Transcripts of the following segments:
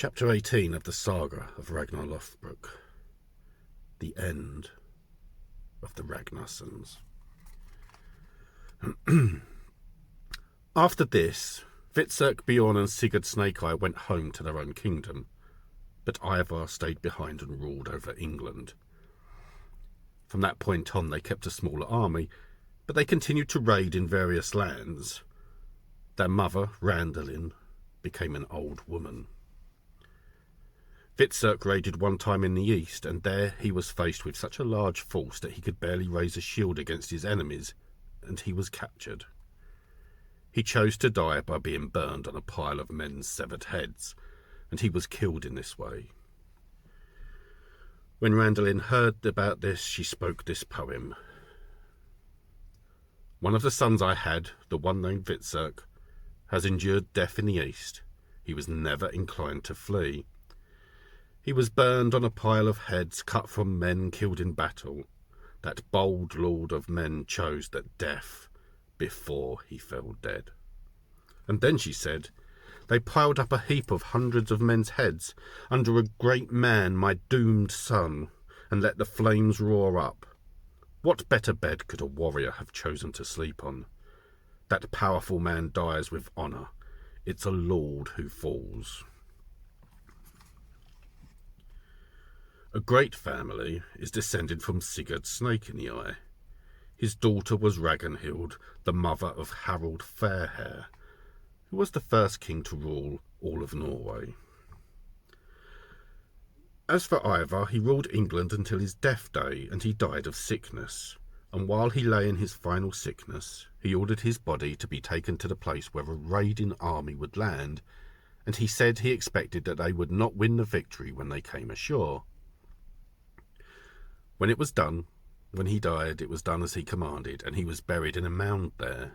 Chapter 18 of the Saga of Ragnar Lothbrok. The end of the Ragnarssons. After this, Hvitserk, Bjorn and Sigurd Snake-Eye went home to their own kingdom, but Ivar stayed behind and ruled over England. From that point on they kept a smaller army, but they continued to raid in various lands. Their mother, Randalin, became an old woman. Hvitserk raided one time in the east, and there he was faced with such a large force that he could barely raise a shield against his enemies, and he was captured. He chose to die by being burned on a pile of men's severed heads, and he was killed in this way. When Randalin heard about this, she spoke this poem. One of the sons I had, the one named Hvitserk, has endured death in the east. He was never inclined to flee. He was burned on a pile of heads cut from men killed in battle. That bold lord of men chose that death before he fell dead. And then she said, they piled up a heap of hundreds of men's heads under a great man, my doomed son, and let the flames roar up. What better bed could a warrior have chosen to sleep on? That powerful man dies with honour. It's a lord who falls. A great family is descended from Sigurd Snake-Eye. His daughter was Ragnhild, the mother of Harald Fairhair, who was the first king to rule all of Norway. As for Ivar, he ruled England until his death day, and he died of sickness. And while he lay in his final sickness, he ordered his body to be taken to the place where a raiding army would land, and he said he expected that they would not win the victory when they came ashore. When it was done, when he died, it was done as he commanded, and he was buried in a mound there.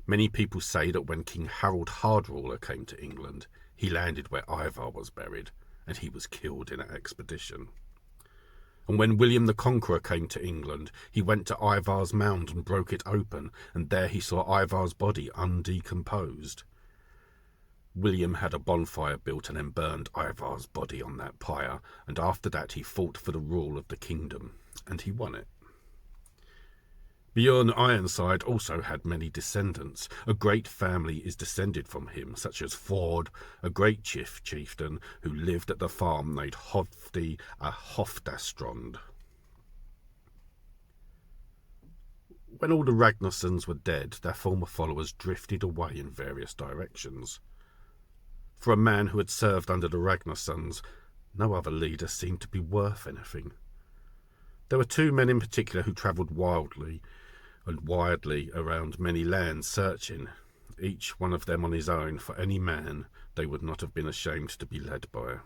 Many people say that when King Harald Hardruler came to England, he landed where Ivar was buried, and he was killed in an expedition. And when William the Conqueror came to England, he went to Ivar's mound and broke it open, and there he saw Ivar's body undecomposed. William had a bonfire built and then burned Ivar's body on that pyre, and after that he fought for the rule of the kingdom, and he won it. Bjorn Ironside also had many descendants. A great family is descended from him, such as Ford, a great chieftain who lived at the farm named Hofdi a Hofdastrond. When all the Ragnarssons were dead, their former followers drifted away in various directions. For a man who had served under the Ragnarssons, no other leader seemed to be worth anything. There were two men in particular who travelled wildly around many lands searching, each one of them on his own for any man they would not have been ashamed to be led by.